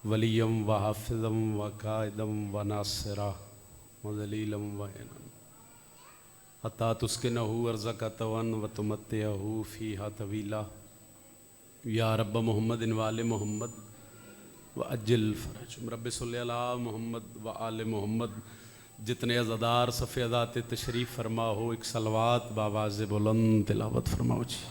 वलियम व हाफिज़म व कायदम व नासिरा मज़लीलम व इनम अता तुस्किनहु अर्ज़क़तवन व तुमत्तिअहु फ़ीहा तवीला या रब्ब मोहम्मद वाले मोहम्मद व अज्जिल फ़रज रब्ब सल्लि अला मोहम्मद व आले मोहम्मद। जितने अज़ादार सफ़े अज़ात तशरीफ़ फरमा हो एक सलवात बावाज़ बुलंद तिलावत फरमाओ जी।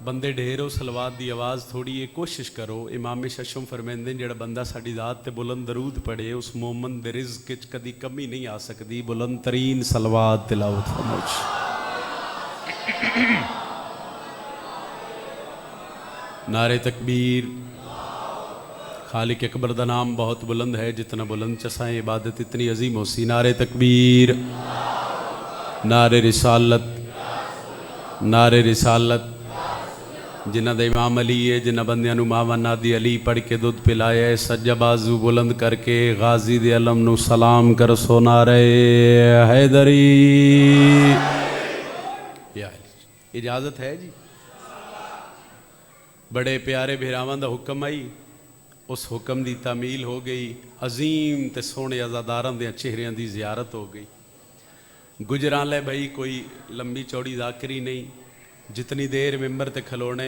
बंदे ढेर हो सलवात की आवाज़ थोड़ी है, कोशिश करो। इमाम शशम फरमाते जो बंदा साड़ी ज़ात ते बुलंद दरूद पढ़े उस मोमन दे रिज़्क़ च कदी कमी नहीं आ सकती। बुलंद तरीन सलवात तिलावत फरमाओ। नारे तकबीर। खालिक अकबर का नाम बहुत बुलंद है, जितना बुलंद चसाएँ इबादत इतनी अजीम हो सी। नारे तकबीर, नारे रिसालत, नारे रिसालत। जिन्हां दा इमाम अली है, जिन्हां बंदियां नूं मावा नादी अली पढ़ के दुध पिलाया है, सज्जा बाजू बुलंद करके गाजी दे अलम नूं सलाम कर सो। नारे हैदरी। इजाजत है जी। बड़े प्यारे भिरावां दा हुक्म आई, उस हुक्म की तामील हो गई। अजीम ते सोहणे अज़ादारां दे चेहरियां की ज़ियारत हो गई। गुजरां ले भाई कोई लंबी चौड़ी ज़ाकरी नहीं। जितनी देर मेंबर ते खलोने,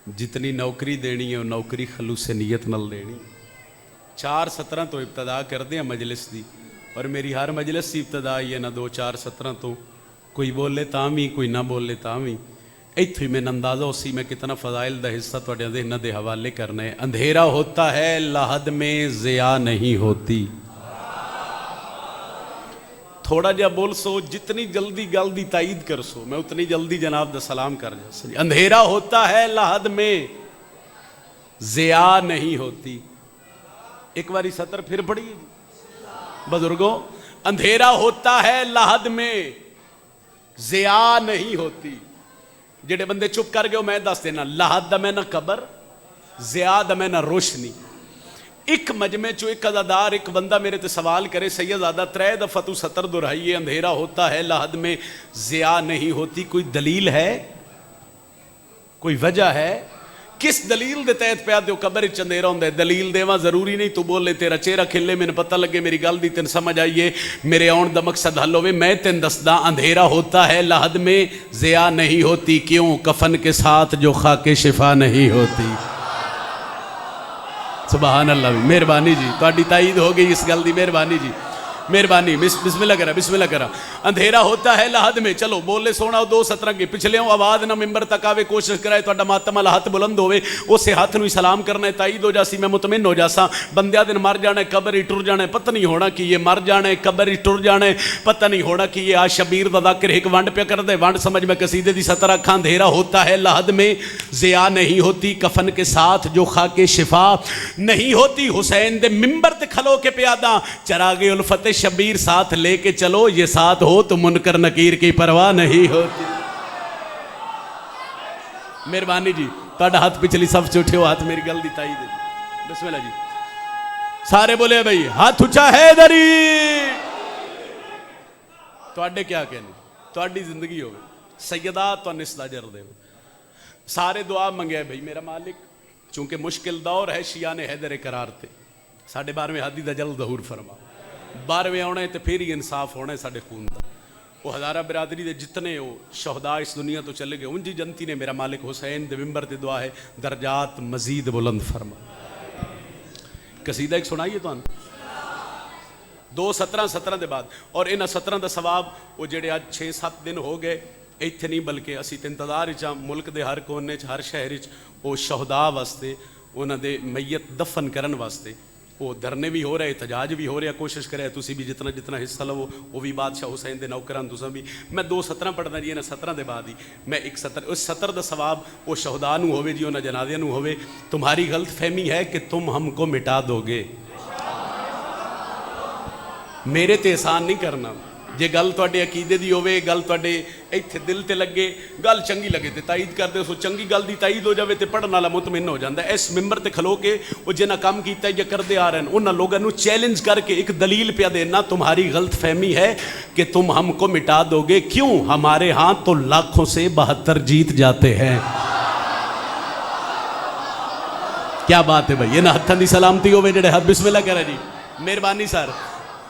जितनी नौकरी देनी है वो नौकरी खलूस नीयत नाल देनी। 4 सतरां तो इब्तदा करते हैं मजलिस की, और मेरी हर मजलिस की इब्तदा ही है ना 2-4 सतरां तो। कोई बोले तां भी, कोई ना बोले तां भी। इत्थों ही मैंने अंदाज़ा उसी मैं कितना फ़ज़ाइल दा हिस्सा तुहाडे ज़हनां दे हवाले करना है। अंधेरा होता है lahad में ज़िया नहीं होती। थोड़ा जा बोल सो, जितनी जल्दी गल दी ताईद कर सो मैं उतनी जल्दी जनाब दा सलाम कर जा। अंधेरा होता है lahad में ज़िया नहीं होती। एक बारी सतर फिर पढ़िए बुजुर्गों। अंधेरा होता है lahad में ज़िया नहीं होती। जेडे बंदे चुप कर गए मैं दस देना, lahad दा मैं ना कबर, ज़िया दा मैं ना रोशनी। एक मजमे चो एक अज़ादार एक बंदा मेरे ते सवाल करे, सैयदादा 3 दफ़ा तू सतर दोहराइए, अंधेरा होता है lahad में ज़िया नहीं होती, कोई दलील है? कोई वजह है? किस दलील दे तहत प्या दो कबर च अंधेरा होंदा है? दलील देवा जरूरी नहीं, तू बोले तेरा चेहरा खिले मैंने पता लगे मेरी गल दी तेन समझ आइए, मेरे आउण दा मकसद हल होवे। मैं तेन दसदा अंधेरा होता है lahad में ज़िया नहीं होती। क्यों? कफन के साथ जो खाके शिफा नहीं होती। सुभान अल्लाह। मेहरबानी जी, तुहाडी ताईद हो गई इस गल दी। मेहरबानी जी, मेहरबानी। बिस्मिल्लाह करा, बिस्मिल्लाह करा। अंधेरा होता है lahad में। चलो बोले सोना 2 सतरां के पिछले आवाज़ ना मिंबर तक आवे, कोशिश कराए तुहाडा मातम वाला हथ बुलंद होवे, उस हाथ नूं सलाम करना है। ताईद हो जासी, मैं मुतमिन हो जासा। बंदिया दिन मर जाना, कबर ही टुर जाना, पता नहीं होना कि ये मर जाने, कबर ही टुर जाने, पता नहीं होना कि ये आज शबीर दा ज़ाकिर एक वंड पे कर दे। वंड समझ में कसीदे दी सतर अखा। अंधेरा होता है lahad में ज़िया नहीं होती, कफन के साथ जो खाके शिफा नहीं होती। हुसैन दे मिंबर ते खलो के प्यादा चरागे उल्फत शबीर साथ लेके चलो, ये साथ हो तो मुनकर नकीर की परवाह नहीं होती। मेहरबानी जी, तुहाडा हाथ पिछली सब उठियो, हाथ मेरी गल दी ताई दे। बिस्मिल्लाह जी। सारे बोले भाई हाथ ऊंचा है दरी। तुहाडे क्या कहने, तुहाडी जिंदगी होवे सैयदा तो निस्दा जर दे। सारे दुआ मंगे भाई मेरा मालिक, चूंकि मुश्किल दौर है शिया ने हैदर करार थे। 12वें हादी दा जल्द ज़हूर फरमा। 12वें आने तो फिर ही इंसाफ होना है साढ़े खून का। वो हज़ारा बिरादरी के जितने वो शहदा इस दुनिया तो चले गए, उनकी जनती ने मेरा मालिक हुसैन दे मिंबर ते दुआ है दर्जात मजीद बुलंद फरमा। कसीदा एक सुनाइए तो 2 सतरां के बाद, और इन्ह 17 का सवाब वो जेडे आज 6-7 दिन हो गए इत्थे नहीं, बल्कि असी तो इंतजार च मुल्क के हर कोने च हर शहर वो शहदा वास्ते उन्होंने मैयत दफन करन वास्ते वो धरने भी हो रहे, एहतजाज भी हो रहा। कोशिश करे तुसी भी जितना जितना हिस्सा लवो, वो भी बादशाह हुसैन दे नौकरां तुसां भी। मैं 2 सतरां पढ़दा जी, इन्हां 17 के बाद ही मैं एक सतर, उस 17 का सवाब वो शहदा नूं होवे जी, उन्हां जनाज़ियां नूं होवे। तुम्हारी गलत फहमी है कि तुम हमको मिटा दोगे, मेरे ते एहसान नहीं करना। जे गल तुहाडे अकीदे दी होवे, गल तुहाडे इत्थे दिल ते लगे, गल चंगी लगे तो ताईद कर दे, सो चंगी गल दी ताईद हो जाए तो पढ़ने वाला मुतमिन हो जाता है। इस मिंबर ते खलो के वो जिन्हें काम किया या करते आ रहे हैं उन्होंने लोगों को चैलेंज करके एक दलील पिया देना, तुम्हारी गलत फहमी है कि तुम हमको मिटा दोगे। क्यों? हमारे हाथ तो लाखों से 72 जीत जाते हैं। क्या बात है भाई, इन्हां हत्थां दी सलामती होवे जिहड़े हाथ बिस्मिल्लाह करे जी। मेहरबानी सर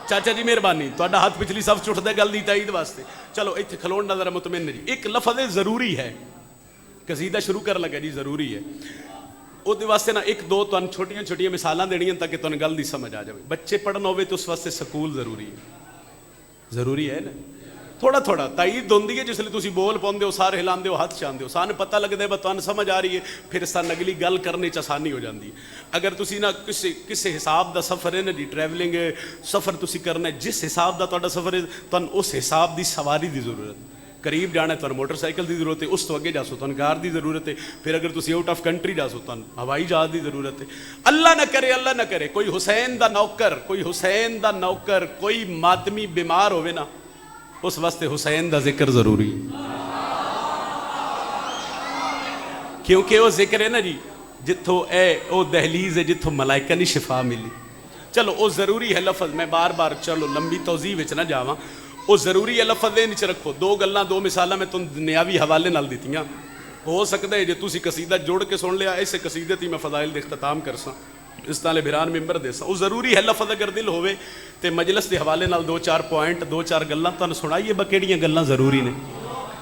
चाचा जी, मेहरबानी, तुहाडा हाथ पिछली सब चुटदा गल दी ताईद वास्ते। चलो इत्थे खलोण दा जरा मुतमिन जी। एक लफज़ ज़रूरी है, कसीदा शुरू कर लगा जी, ज़रूरी है। ਉਹਦੇ ਵਾਸਤੇ ਨਾ ਇੱਕ ਦੋ ਤੁਹਾਨੂੰ ਛੋਟੀਆਂ ਛੋਟੀਆਂ ਮਿਸਾਲਾਂ ਦੇਣੀਆਂ ਤਾਂ ਕਿ ਤੁਹਾਨੂੰ ਗੱਲ ਦੀ ਸਮਝ ਆ ਜਾਵੇ। ਬੱਚੇ ਪੜ੍ਹਨ ਹੋਵੇ ਤਾਂ ਉਸ ਵਾਸਤੇ ਸਕੂਲ ਜ਼ਰੂਰੀ ਹੈ, ਜ਼ਰੂਰੀ ਹੈ ਨਾ। ਥੋੜਾ ਥੋੜਾ ਤਾਈਦ ਹੁੰਦੀ ਹੈ ਜਿਸਲੇ ਤੁਸੀਂ ਬੋਲ ਪਾਉਂਦੇ ਹੋ, ਸਾਰੇ ਹਿਲਾਉਂਦੇ ਹੋ, ਹੱਥ ਚਾਹੁੰਦੇ ਹੋ, ਸਾਨੂੰ ਪਤਾ ਲੱਗਦਾ ਹੈ, ਤੁਹਾਨੂੰ ਸਮਝ ਆ ਰਹੀ ਹੈ, ਫਿਰ ਸਾਨੂੰ ਅਗਲੀ ਗੱਲ ਕਰਨੇ 'ਚ ਆਸਾਨੀ ਹੋ ਜਾਂਦੀ ਹੈ। ਅਗਰ ਤੁਸੀਂ ਨਾ ਕਿਸੇ ਹਿਸਾਬ ਦਾ ਸਫ਼ਰ ਹੈ ਨਾ ਜੀ, ਟਰੈਵਲਿੰਗ ਸਫ਼ਰ ਤੁਸੀਂ ਕਰਨਾ, ਜਿਸ ਹਿਸਾਬ ਦਾ ਤੁਹਾਡਾ ਸਫ਼ਰ ਹੈ, ਤੁਹਾਨੂੰ ਉਸ ਹਿਸਾਬ ਦੀ ਸਵਾਰੀ ਦੀ ਜ਼ਰੂਰਤ ਹੈ। करीब जाना है तो मोटरसाइकिल की जरूरत है, उस तो अगे जासो तो कार की जरूरत है, फिर अगर तुम आउट ऑफ कंट्री जासो तो हवाई जहाज की जरूरत है। अल्लाह ना करे कोई हुसैन दा नौकर, कोई हुसैन दा नौकर, कोई मातमी बीमार होवे ना, उस वास्ते हुसैन दा जिक्र जरूरी है, क्योंकि वो जिक्र है ना जी जिथों वो दहलीज है जिथों मलाइका की शिफा मिली। चलो वो जरूरी है लफज, मैं बार बार चलो लंबी तौज़ीह विच ना जावां, वो जरूरी है लफज दे नीचे रखो। दो गल्लां दो मिसालां मैं तुम दुनियावी हवाले नाल दित्तियां, हो सकता है जे तुसी कसीदा जोड़ के सुन लिया, इस कसीदे ती मैं फज़ाइल दे इख्तिताम करसां, इस ताले बिरान मिंबर देसां। वो जरूरी है लफज अगर दिल होवे ते मजलिस के हवाले नाल दो चार पॉइंट, दो चार गल्लां तुहानूं सुणाइए, बा किहड़ियां गल्लां जरूरी ने।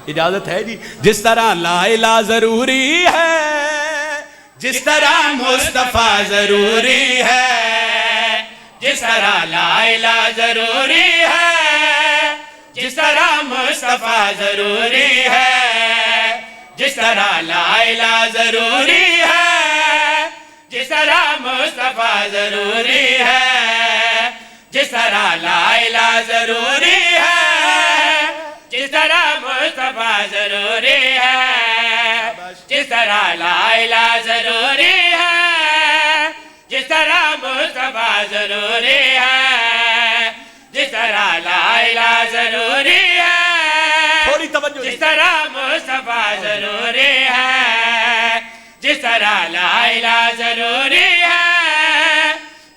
इजाजत है जी। जिस तरह ला इलाहा जरूरी है, जिस तरह मुस्तफा जरूरी है, जिस तरह ला इलाहा जरूरी है, जिस तरह मुस्तफा जरूरी है, जिस तरह ला इलाहा जरूरी है, जिस तरह मुस्तफा जरूरी है, जिस तरह ला इलाहा जरूरी है, जिस तरह मुस्तफा जरूरी है, जिस तरह ला इलाहा जरूरी है, जिस तरह मुस्तफा जरूरी है, जिस तरह ला इलाहा जरूरी है, थोड़ी तवज्जो, जिस तरह मुस्तफा जरूरी है, जिस तरह ला इलाहा जरूरी है,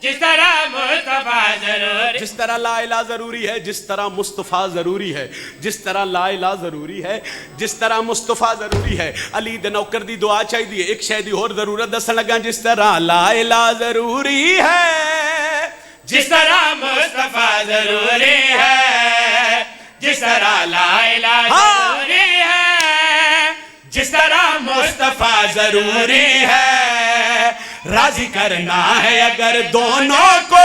जिस तरह मुस्तफा जरूरी, जिस तरह ला इलाहा जरूरी है, जिस तरह मुस्तफा जरूरी है, जिस तरह ला इलाहा जरूरी है, जिस तरह मुस्तफा जरूरी है। अली दे नौकर दी दुआ चाहिए। एक शय दी होर जरूरत दसन लगा, जिस तरह ला इलाहा जरूरी है, जिस तरह मुस्तफा जरूरी है, जिस तरह ला इलाहा जरूरी है, जिस तरह मुस्तफा जरूरी है। राजी करना है अगर दोनों को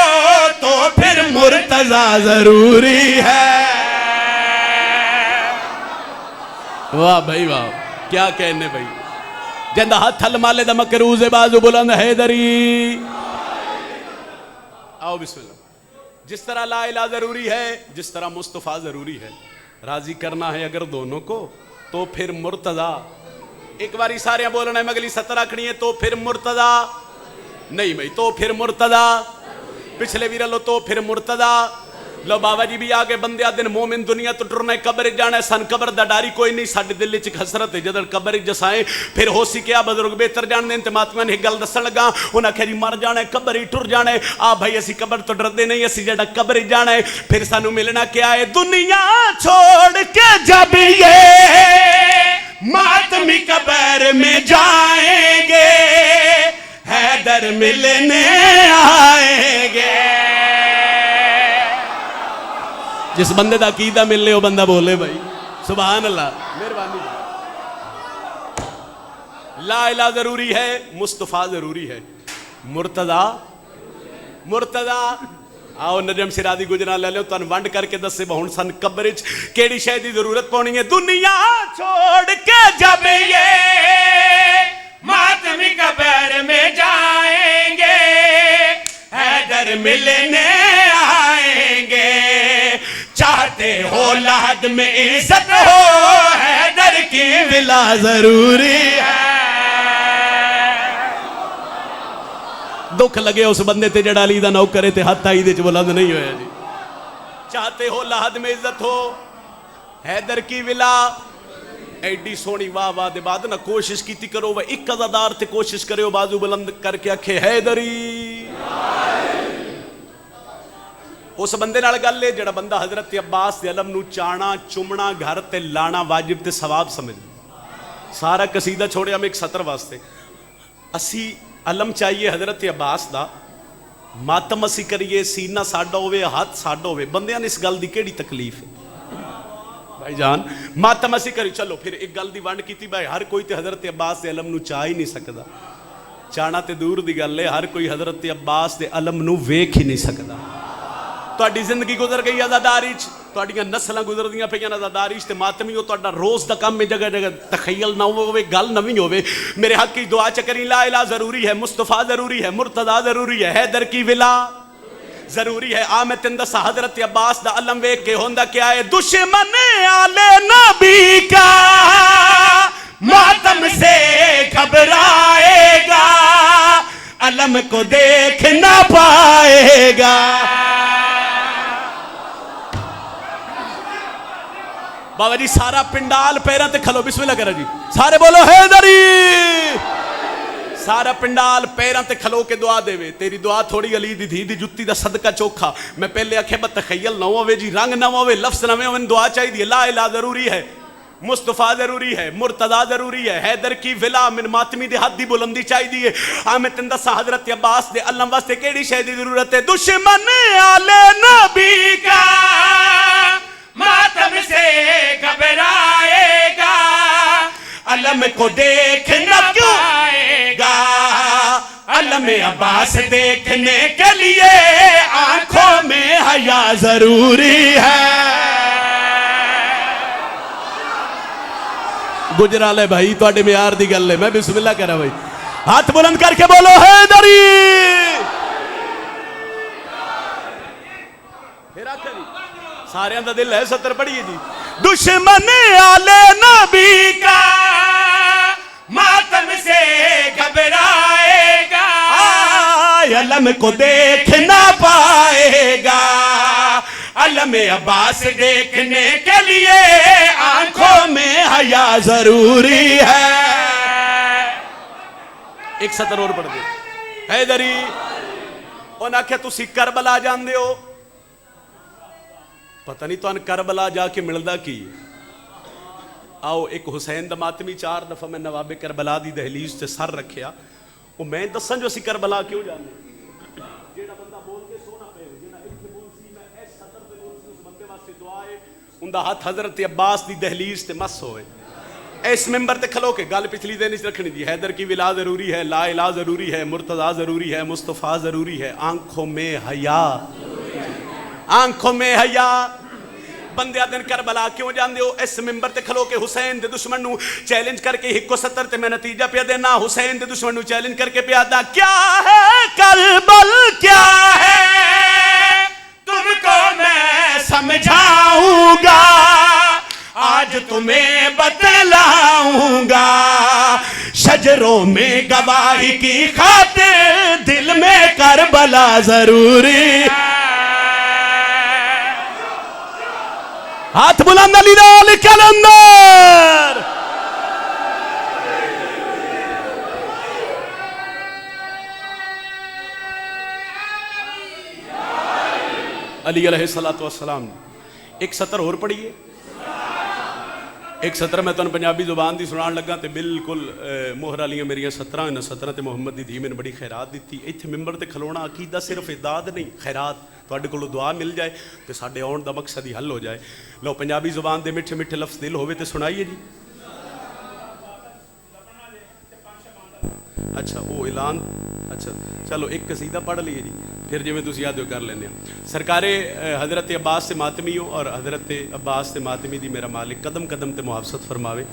तो फिर मुर्तजा जरूरी है। वाह भाई वाह, क्या कहने भाई। जिंदा हाथ हल माले दा मकरूज बाजू बुलंद हैदरी। आओ बिस्मिल्लाह। जिस तरह ला इलाहा जरूरी है, जिस तरह मुस्तफ़ा जरूरी है। राजी करना है अगर दोनों को तो फिर मुर्तजा। एक बारी सारे बोलना है, अगली सतर आखनी है तो फिर मुर्तजा नहीं भाई, तो फिर मुर्तजा। पिछले भी लो तो फिर मुर्तजा। लो बाबा जी भी आगे बंदे आ दिन मोमिन दुनिया तो टुरना कबर जाना, सन कबर दा डारी कोई नहीं, साडे दिल च हसरत है जदों कबर जसाए फिर हो सी क्या बुजुर्ग बेहतर जान देन। ते महात्मा ने एक गल दसन लगा, उन्हें आख्या जी मर जाना है, कबर ही टुर जाना है। आ भाई असी कबर तो डरते नहीं, असी जड़ा कबर जाना है। फिर सानू मिलना क्या है, दुनिया छोड़ के जब ये मातमी कबर में जाएंगे हैदर मिलने आएंगे। जिस बंदे दा अकीदा मिले वो बंदा बोले भाई सुभान अल्लाह। मेहरबानी। ला इलाहा जरूरी है, मुस्तफ़ा जरूरी है, मुर्तजा मुर्तजा। आओ नजम सिरादी गुजरा ले लो, तुम वंड करके दसे हुण सन कब्र च केड़ी शय दी जरूरत पौनी है। दुनिया छोड़ के जब ये मातमी कब्र में जाएंगे हैदर मिलने आएंगे। चाहते हो लाद में इज्जत हो हैदर की विला जरूरी है। दुख लगे उस बंदे ते जड़ा अली दा नौकर है ते हथ आई दे च बुलंद नहीं होया जी। चाहते हो लाद में इज्जत हो हैदर की विला। एडी सोहनी वाह वाह दे बाद ना कोशिश कीती करो, वह एक अज़ादार ते कोशिश करो बाजू बुलंद करके आखे हैदरी। उस बंदे नाल गल है जड़ा बंदा हजरत अब्बास दे अलम नू चाणा चुमना घर ते लाना वाजिब ते सवाब समझ। सारा कसीदा छोड़िया मैं एक सतर वास्ते। असी علم چاہیے حضرت عباس دا، ماتم اسی کریے، سینہ ساڈا ہوئے، ہاتھ ساڈا ہوئے، بندیاں نے اس گل دی کیڑی تکلیف ہے بھائی جان؟ ماتم اسی کری، چلو پھر ایک گل دی ونڈ کیتی بھائی، ہر کوئی تے حضرت عباس دے علم نو چاہ ہی نہیں سکدا، چاہنا تے دور دی گل ہے، ہر کوئی حضرت عباس دے علم نو ویکھ ہی نہیں سکدا۔ تہاڈی زندگی گزر گئی عزاداری چ، تہاڈیاں نسلاں گزر دیاں پیاں عزاداری چ، تے ماتمیو تہاڈا روز دا کم ہے، جگہ جگہ تخیل نہ ہوے، گل نویں ہوے، میرے حق کی دعا چ کریں، لا الہ ضروری ہے، مصطفیٰ ضروری ہے، مرتضیٰ ضروری ہے، حیدر کی ولا ضروری ہے۔ آمد تندسا حضرت عباس دا علم ویکھ کے ہوندا کیا ہے؟ دشمن آلے نبی کا ماتم سے گھبرائے گا، علم کو دیکھ نہ پائے گا۔ بابا جی سارا پنڈال پیران تے کھلو، بسم اللہ کرو جی، سارے بولو حیدری، سارا پنڈال پیران تے کھلو کے دعا دے وے۔ تیری دعا تھوڑی علی دی دھی دی جتی دا صدقہ چوکھا، میں پہلے آکھے بت تخیل نہ ہوئے جی، رنگ نہ ہوئے، لفظ نہ ہوئے، دعا چاہی دی، لا الہ ضروری ہے، مصطفیٰ ضروری ہے، مرتضیٰ ضروری ہے، حیدر کی ولا من ماتمی دے حد دی بلندی چاہی دی ہے۔ آمد تندسا حضرت عباس دے علم واسطے کیڑی شے دی ضرورت ہے؟ دشمن آلے نبی کا ماتم سے گھبرائے گا، علم کو دیکھ نہ پائے گا، علم عباس دیکھنے کے لیے آنکھوں میں حیا ضروری ہے۔ گجرالے بھائی تواڈے معیار دی گل ہے، میں بسم اللہ کرا بھائی، ہاتھ بلند کر کے بولو حیدری۔ سارے اندر دل ہے، ستر پڑھئے جی۔ دشمن آلے نبی کا ماتم سے گھبرائے گا، علم کو دیکھ نہ پائے گا، علم عباس دیکھنے کے لیے آنکھوں میں حیا ضروری ہے۔ ایک سطر اور پڑھ دے حیدری، انہاں کیا تسی کربلا جان دے ہو؟ پتہ نہیں تو ان کربلا جا کے ملدہ کی۔ آؤ ایک حسین دا ماتمی 4 دفعہ میں نواب کربلا دی دہلیز سے سر رکھیا، وہ میں دسن جو اسی کربلا کیوں جانے؟ جیڑا بندہ بول کے سونا پہ ہو، جیڑا ایک بول سی میں ایس سطر پہ بول سی، اس بندے واسطے دعائے، ان دا ہاتھ حضرت عباس دی دہلیز تے مس ہوئے۔ اس ممبر تے کھلو کے گل پچھلی دن اس رکھنی دی، حیدر کی ولا ضروری ہے، لا الہ ضروری ہے، مرتضیٰ ضروری ہے، مصطفیٰ ضروری ہے، آنکھوں میں حیا، آنکھوں میں حیا۔ بندے دن کربلا کیوں جان دے ہو؟ اس ممبر تے کھلو کے حسین دے دشمن نو چیلنج کر کے 170 تے میں نتیجہ پیا دینا، حسین دے دشمن نو چیلنج کر کے پیا دا، کیا ہے کربل کیا ہے تم کو میں سمجھاؤں گا، آج تمہیں بتلاؤں گا، شجروں میں گواہی کی خاطر دل میں کربلا ضروری۔ ہاتھ بلند علی نال کلندر۔ علی علیہ السلام۔ ایک سطر اور پڑھئے، ایک سطر میں تن پنجابی زبان دی سنان لگا تے بالکل مہر والیاں میریاں 17 انہاں 17 تے محمد دی دھی میں بڑی خیرات دیتی۔ ایتھے ممبر تے کھلونا عقیدہ صرف اداد نہیں، خیرات تواڈے کولوں دعا مل جائے تے ساڈے آن دا مقصد ہی حل ہو جائے۔ لو پنجابی زبان دے میٹھے میٹھے لفظ دل ہوئے تے سنائیے جی۔ اچھا وہ اعلان، اچھا چلو ایک قصیدہ پڑھ لیے جی، پھر جی میں تسی یاد کر لینے ہیں۔ سرکار حضرت عباس سے ماتمیوں اور حضرت عباس سے ماتمی دی میرا مالک قدم قدم تے محافظت فرماوے۔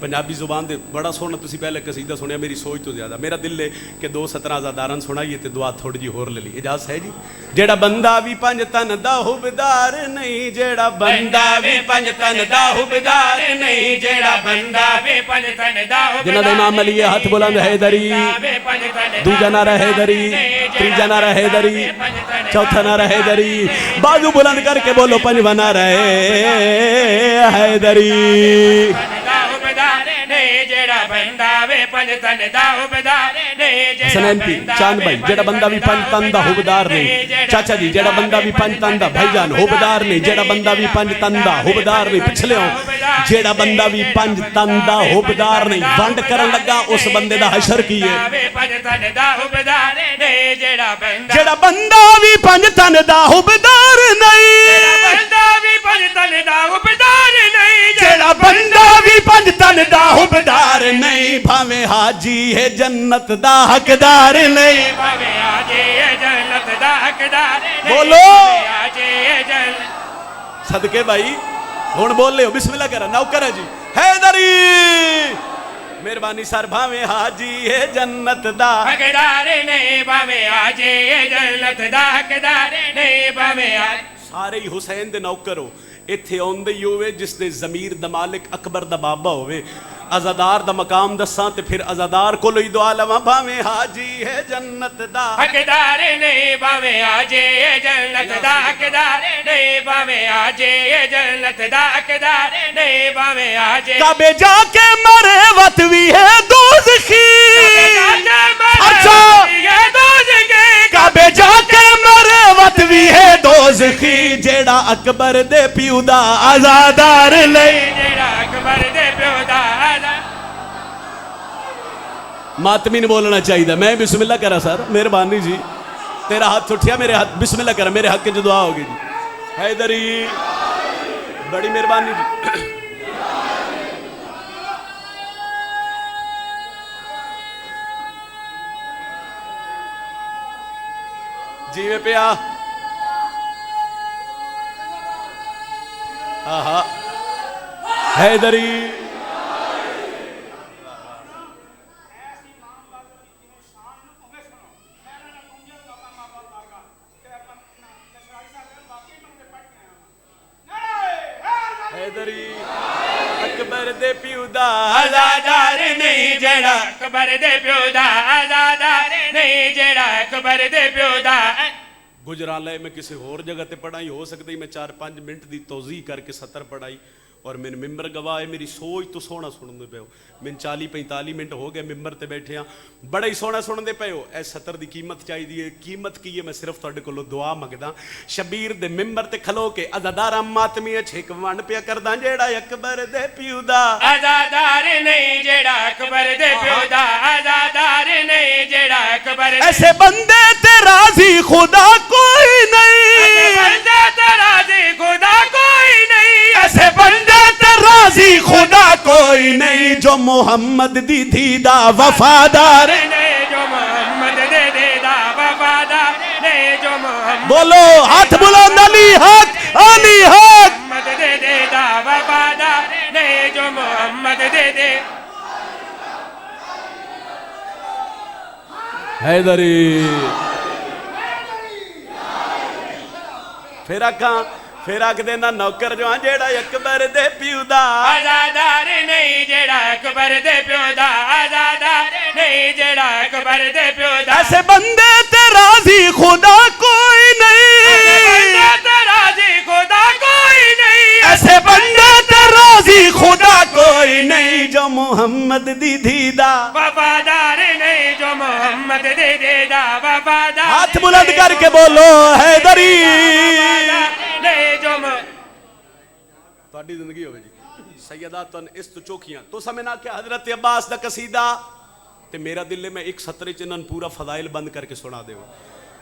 پنجابی زبان دے بڑا سونا تسی پہلے قصیدہ سنیا، میری سوچ تو زیادہ میرا دل ہے کہ 2 سطر آزاداران سنائیے تے دعا تھوڑی جی ہور لے لی، اجازت ہے جی؟ جیڑا بندہ بھی 5 تن دا حبدار نہیں، جیڑا بندہ بھی 5 تن دا حبدار نہیں، جیڑا بندہ بھی 5 تن دا حبدار نہیں، جنہاں دا نام علی ہاتھ بلند حیدری، دوجا نعرہ حیدری، تیجا نعرہ حیدری، چوتھا نعرہ حیدری، بازو بلند کر کے بولو 5واں نعرہ حیدری۔ جڑا بندہ وے پنج تن دا حبدار نہیں جڑا حسنین پی چاند بھائی جڑا بندہ بھی پنج تن دا حبدار نہیں چاچا جی جڑا بندہ بھی پنج تن دا بھائی جان حبدار نہیں جڑا بندہ بھی پنج تن دا حبدار نہیں پچھلے ہوں جڑا بندہ بھی پنج تن دا حبدار نہیں وانڈ کرن لگا اس بندے دا حشر کیے جڑا بندہ بھی پنج تن دا حبدار نہیں جڑا بندہ بھی پنج تن دا حبدار نہیں بھاویں حاجی ہے جنت دا حقدار نہیں بھاویں حاجی ہے جنت دا حقدار نہیں بولو جنت صدقے بھائی ہون بول لے ہو بسم اللہ کرا نوکر ہے جی حیدری مہربانی سر بھاویں حاجی ہے جنت دا حقدار نہیں بھاویں حاجی ہے جنت دا حقدار نہیں بھاویں سارے ہی حسین دے نوکر ہو ایتھے آندے ہی ہوئے جس دے ضمیر دا مالک اکبر دا بابا ہوئے عزادار دا مقام دساں تے پھر عزادار کو لئی دعا لواں بھاویں حاجی ہے جنت دا حقدار نہیں بھاویں حاجی ہے جنت دا حقدار نہیں بھاویں حاجی ہے جنت دا حقدار نہیں بھاویں حاجی کعبے جا کے مرے وطوی ہے دوزخی اچھا کعبے جا کے مرے وطوی ہے دوزخی جیڑا اکبر دے پیو دا عزادار لئی جیڑا اکبر دے پیو دا ماتمی نے بولنا چاہیے تھا میں بسم اللہ کرا سر مہربانی جی تیرا ہاتھ اٹھیا میرے ہاتھ بسم اللہ کرا میرے حق کے جو دعا ہوگی جی حیدری بڑی مہربانی جی جی میں پیا آہا حیدری حیدری اکبر دے پیو دا عزادار نہیں جیڑا اکبر دے پیو دا عزادار نہیں جیڑا اکبر دے پیو دا گجرالے میں کسی اور جگہ تے پڑھائی ہو سکتی میں 4-5 منٹ دی توضیح کر کے 70 پڑھائی اور میں ممبر گواہ ہے میری سوچ تو سونا سنن دے پے ہو میں 40-45 منٹ ہو گئے ممبر تے بیٹھے ہاں بڑا ہی سونا سنن دے پے ہو اے 70 دی قیمت چاہی دی قیمت کی ہے میں صرف تھوڑے کو دعا مگدا شبیر دے ممبر تے کھلو کے عزادار ماتمی چھک وانڈ پیا کرداں جیڑا اکبر دے پیو دا عزادار نہیں جیڑا اکبر دے پیو دا عزادار نہیں جیڑا اکبر ایسے بندے تے راضی خدا کوئی نہیں بندے تے راضی خدا کوئی نہیں ایسے بندے تے راضی خدا کوئی نہیں جو محمد دی دیدہ وفادار نہیں جو محمد دے دیدہ وفادار نہیں جو محمد بولو ہاتھ بلند علی حق علی حق محمد دے دیدہ وفادار نہیں جو محمد دے دے حیدری پھر آکھ دینا نوکر جو ہاں جیڑا اکبر دے پیو دا عزادار نہیں جیڑا اکبر دے پیو دا عزادار نہیں جیڑا اکبر دے پیو دا ایسے بندے تے راضی خدا کوئی نہیں بندے تے راضی خدا کوئی نہیں ایسے بندے تے راضی خدا کوئی نہیں جو محمد دی دیدہ وفادار نہیں جو محمد دے دیدہ وفادار ہاتھ بلند کر کے بولو حیدری تھوڑی زندگی ہوئے جی سیدہ تن اس تو چوکیاں تو سمجھنا کہ حضرت عباس دا قصیدہ تے میرا دل میں ایک سطرے چنن پورا فضائل بند کر کے سنا دے ہو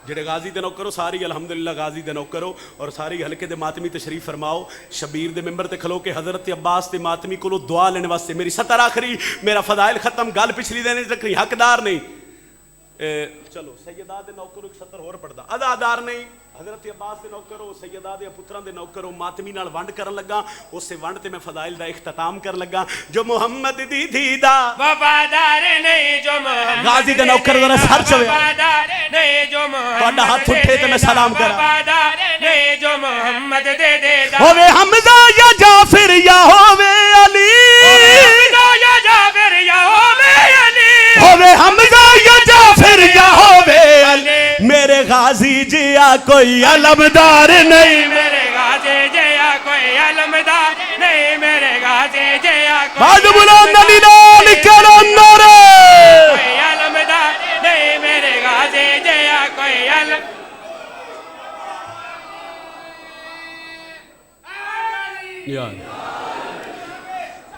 جڑے غازی دے نوکرو ساری الحمدللہ غازی دے نوکرو اور ساری حلقے دے ماتمی تشریف فرماؤ شبیر دے ممبر تے کھلو کے حضرت عباس تے ماتمی کو لو دعا لینے واسطے میری سطر آخری میرا فضائل ختم گال پچھلی دینے تکری حقدار نہیں چلو سیدہ دے نوکرو ایک سطر اور پڑھ دا عزادار نہیں حضرت عباس دے نوکرو سیدہ دے پتران دے نوکرو ماتمی نال وانڈ کرن لگا اس سے وانڈ تے میں فضائل دا اختتام کر لگا جو محمد دی دیدہ وفادار نہیں جو محمد غازی دے نوکر ذرا سر چوے وفادار نہیں جو محمد وانڈا ہاتھ اٹھے تے میں سلام کرا وفادار نہیں جو محمد دے دیدہ ہووے حمزہ یا جعفر یا ہووے علی یا جعفر یا ہووے علی ہووے حمزہ یا جعفر یا ہووے علی میرے غازی جیا کوئی علمدار نہیں میرے غازی جیا کوئی علمدار نہیں میرے غازی جیا کوئی بعد بلند علی نال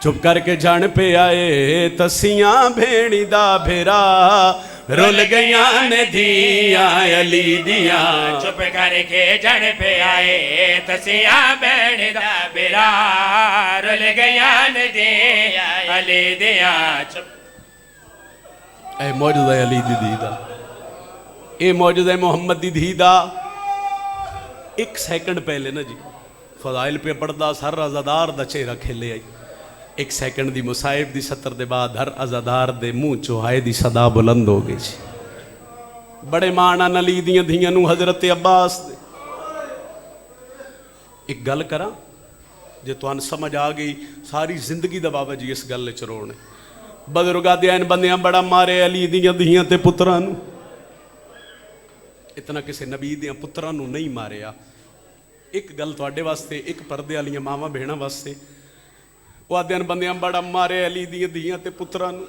चुप करके जान पे आए तसियां भेणी दा भेरा रुल गईयां ने धियां अली दियां। चुप करके जन पे आए तसियां भेण दा भेरा रुल गईयां ने धियां अली दियां। ए मौजूदा अली दी धी दा, ए मौजूदा मोहम्मद दी धी दा। एक सेकंड पहले ना जी फजाइल पे पढ़दा हर अज़ादार दा चेहरा खेले आई। एक सेकंड दी मुसाहिब दी सतर दे बाद हर अज़ादार दे मुंह चो हाय दी सदा बुलंद हो गई जी। बड़े माण अली दियां धियां नूं हज़रत अब्बास दे। एक गल करा जे तुहानू समझ आ गई सारी जिंदगी दा बाबा जी इस गल च रोने। बजुर्गां दे ऐन बंदियां बड़ा मारे अली दियां धियां ते पुत्रां नूं, इतना किसी नबी दियां पुत्रां नूं नहीं मारिया। एक गल तुहाडे वास्ते, एक पर्दे वालियां मावां बहणां वास्ते, वो आदे बंदियां बड़ा मारे अली दियां धियां ते पुत्रां नूं।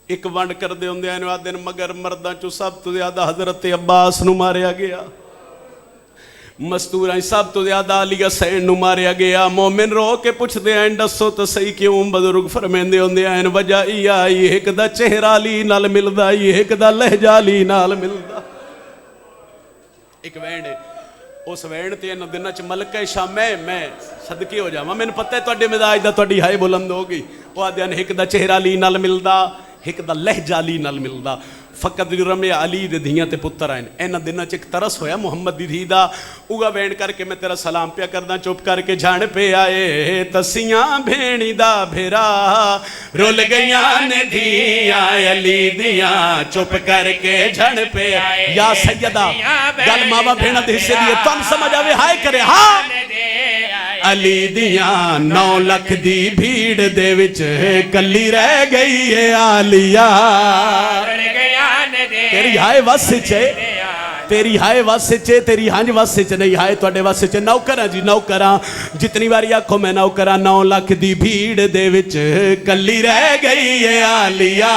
एक वंड करदे हुंदे आदे मगर मर्दां चों सब तो ज्यादा हज़रत अब्बास नूं मारिया गया, मस्तूरां सब तो ज्यादा अली हुसैन नूं मारिया गया। मोमिन रो के पुछदे हैं दसो तो सही क्यों? बजुर्ग फरमांदे हुंदे हैं वजह इह आई एक दा चेहरा अली नाल मिलदा, एक दा लहजा अली नाल मिलदा। एक वैंड उस वैन ते इन दिनों च मलका शाम मैं सदके हो जावां, मैनूं पता है तुहाडे मिजाज दा तुहाडी हाय बुलंद हो गई। वो आदे एक दा चेहरा अली नाल मिलदा, एक दा लहजा अली नाल मिलदा। फकत रमे अली दे धियां ते पुत्र आए। इन्हां दिनों च एक तरस होया मुहम्मद दी धी दा। उगा वैन करके मैं तेरा सलाम पिया करदा। चुप करके जान पे आए तसियां भेणी दा भेरा रुल गईयां ने धियां अली दियां। चुप करके जान पे आए या सैयदा गल मावा भेणा दे हिस्से दी तुम समझ आवे हाय करे। हाँ अली दियां 9 लख दी भीड़ दे विच कली रह गई है आलिया। तेरी हाय वस चे, तेरी हाय वस चे, तेरी हंज वस च नहीं हाय तुहाडे वस च। नौकरां जी नौकरां जितनी बारी आखो मैं नौकरां 9 लख दी भीड़ दे विच कली रह गई है आलिया।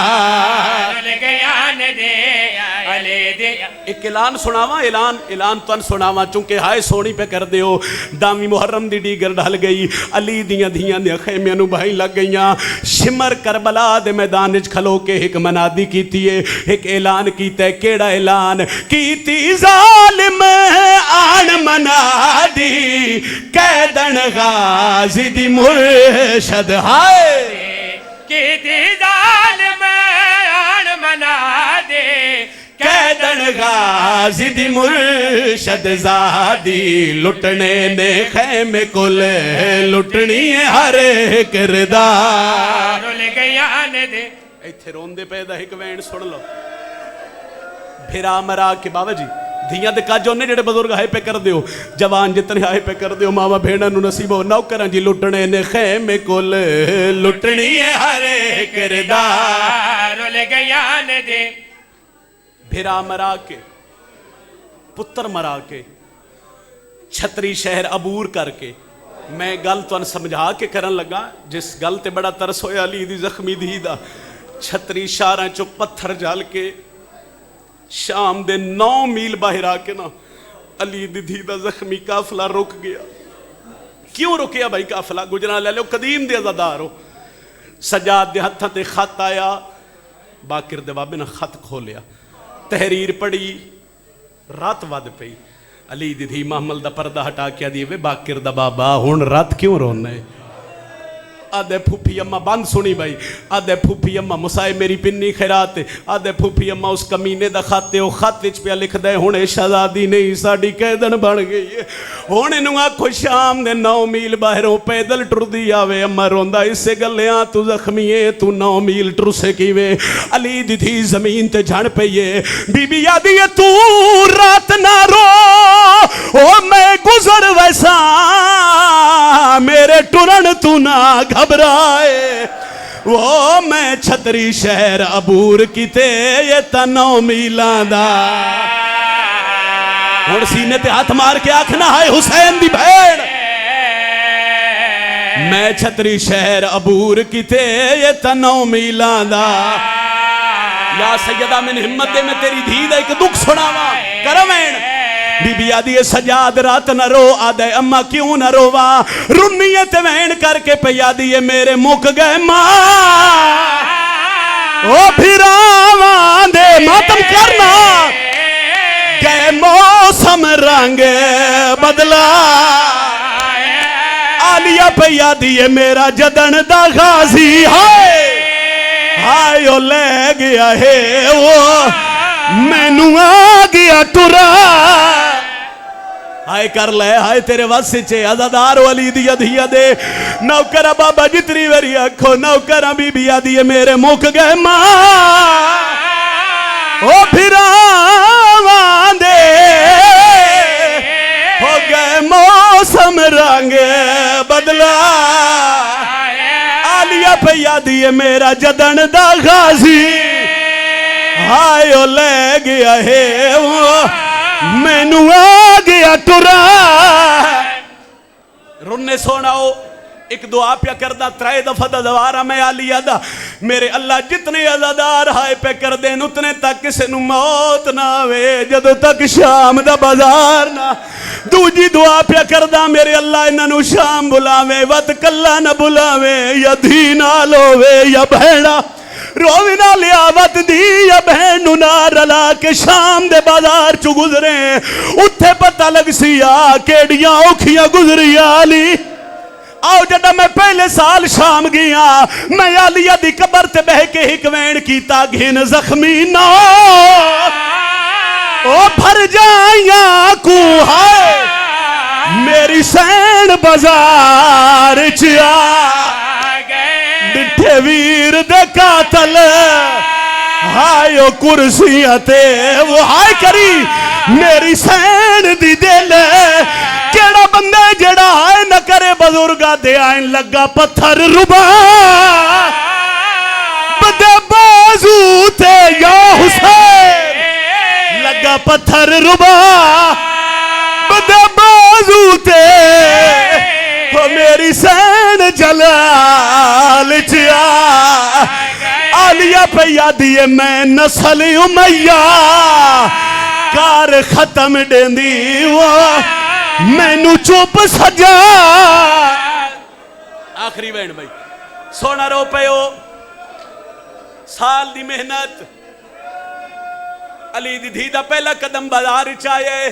एक ऐलान सुनावा, ऐलान तुहानू सुनावा चूंकि हाय सोनी पे कर दियो। दावी मुहर्रम दी डीगर ढल गई, अली दियां धियां दे खैमियां नूं बाही लग गईयां। शिमर करबला दे मैदान च खलो के एक मनादी कीती है, एक ऐलान कीता है। केड़ा ऐलान कीती? जालिम आन मनादी कैदन गाजी दी मुर्शद। हाय कीती जालिम आन मनादी कैदन गाजी दी मुर्शद ज़ादी। लुटने ने खैमे कुल लुटनी है हर किरदार। रुल गईयां ने दे इत्थे रोंदे पे दा एक वैन सुन लो। फिरा मरा के बाबा जी धियां दे काज ओने जेड़े बजुर्ग हाय पे कर दियो, जवान जितने हाय पे कर दियो, मावा भेड़ा नूं नसीब हो। नौकरां जी लुटने ने खैमे कुल लुटनी है हर किरदार। रुल गईयां ने दे फिरा मरा के पुत्र मरा के छतरी शहर अबूर करके मैं गल तुहानू समझा के करन लगा। जिस गल ते बड़ा तरस होया अली दी जख्मी धी दा। छतरी शारां चो पत्थर जल के शाम दे 9 मील बाहर आके ना अली दी धी दा जख्मी काफला रुक गया। क्यों रुकिया भाई काफला? गुजरा ले लो कदीम दे अज़ादार हो। सजाद दे हत्थां ते खत आया, बाकिर दे बाबे ने खत खोलिया, तहरीर पढ़ी, रात वध पई। अली दी धी महमल दा पर्दा हटा के दी वे बाकिर दा बाबा हुण रात क्यों रोना है? आदे फूफी अम्मा बंद सुनी भाई। आदे फूफी अम्मा मुसाए मेरी पिन्नी खैरात। आदे फूफी अम्मा उस कमीने दा खाते ओ खत विच पिया लिखदा है हुण शहजादी नहीं साडी कैदन बन गई है। हुण इनू आखो शाम दे 9 मील बाहरों पैदल टुरदी आवे। अम्मा रोंदा इसे गल्लियां तू जख्मी है, तू 9 मील टुरसे कीवे? अली दी धी जमीन ते झड़ पई है। बीबी आदी है तू रात ना रो, ओ मैं गुजर वैसा मेरे टुरन तू ना घबराए। वो मैं छतरी शहर अबूर किते ये 9 मीलां दा। हुण सीने ते हाथ मार के आखना है हुसैन दी भैन। मैं छतरी शहर अबूर किते ये 9 मीलां दा। या सैयदा मैंने हिम्मत दे मैं तेरी धी दा एक दुख सुनावा करवेण। بی بی آدھی سجاد رات نہ رو، آدھے اما کیوں نہ روا، رنیت وین کر کے پہ آدھی میرے مک گئے ماں، او پھراواں دے ماتم کرنا، گئے موسم رنگ بدلا، آلیا پہ آدھی میرا جدن دا غازی، ہائے او لے گیا ہے وہ مینو آ گیا ٹرا، ہائے کر لے ہائے تیرے واسے چے عزادار والی دیا دیا دے، نوکرہ بابا جتنی وری اکھو، نوکرہ بی بی آدھی میرے مک گئے ماں، او پھراواں دے ہو گئے موسم رنگ بدلا، آلیا پہ یادی میرا جدن دا غازی، ہائے او لے گیا ہے وہ مینو آ گیا ٹرا، رنے سوناؤ ایک دعا پیا کردہ ترائے دفعہ دا دوارہ میں آلیا دا، میرے اللہ جتنے عزادار ہائے پہ کر دین اتنے تک کسے نو موت نہ ہوئے، جدو تک شام دا بازار نہ، دوجی دعا پیا کردہ میرے اللہ انہاں نو شام بلاوے، وقت کلا نہ بلاوے، یا دھی نال ہووے یا بہنا روی نہ لیا وقت دی، یا بہن نو نہ رلا کے شام دے بازار چو گزرے، اتھے پتہ لگ سیا کیڑیاں اوکھیاں گزری آلی، آؤ جڑا میں پہلے سال شام گیا، میں آلیا دی قبر تے بہ کے ہکوین کیتا گھن زخمی نہ او پھر جائیاں کو ہائے میری سین بازار چیا، ڈٹھے ویر دے قاتل ہائے او کرسیاں تے وہ ہائے کری میری سین دی دل، کیڑا بندے جڑا آئے نہ کرے بزرگا دے آئین لگا پتھر ربا، بدے بازو تے یا حسین لگا پتھر ربا، بدے بازو تے وہ میری سین جلال چیا، آلیا پہ یادی میں نسل امیہ کار ختم ڈیندی وہ مینو چوپ سجا، آخری وین بھائی سونا رو پیو سال دی محنت، علی دی دھی دا پہلا قدم بازار چاہے،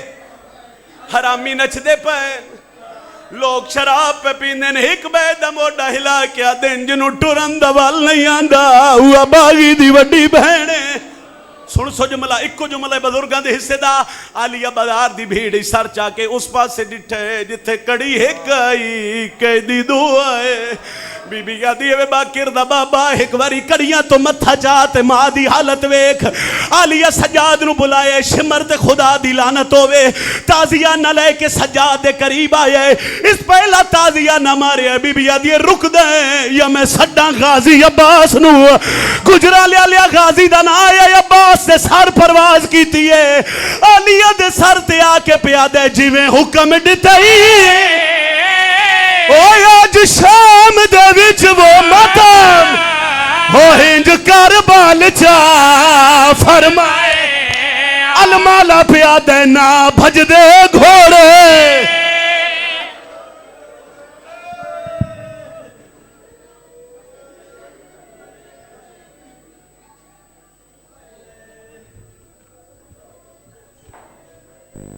حرامی نچ دے پین، لوگ شراب پہ پیندن، ایک بے دا موڑا ہلا کیا دن جنہوں ٹورن دا وال نہیں آندہ، ہوا باغی دی وڈی بہنے، سن سو جملہ ایک جملہ بزرگاں دے حصے دا، آلیا بازار دی بھیڑی سر چاکے اس پاس سے ڈٹھے جتھے کڑی ایک آئی قیدی دو آئے، بی بی یادی ہے باکر دا بابا ایک واری کڑیاں تو متھا چاہتے ماں دی حالت ویک، آلیا سجاد نو بلائے شمر دے خدا دی لانت ہوئے، تازیہ نہ لے کے سجاد دے قریب آئے، اس پہلا تازیہ نہ مارے، بی بی یادی رک دیں یا میں سڈاں غازی عباس نو، گجرا لیا لیا غازی دا نہ آیا عباس سے سر پرواز کیتی ہے، آلیا دے سر تے آکے پیادے جیویں حکم ڈٹائی، اوہ آج شام دے وچ وہ ماتم ہو ہنج کربال چا فرمائے، المالا پیادے نہ بھج دے گھوڑے،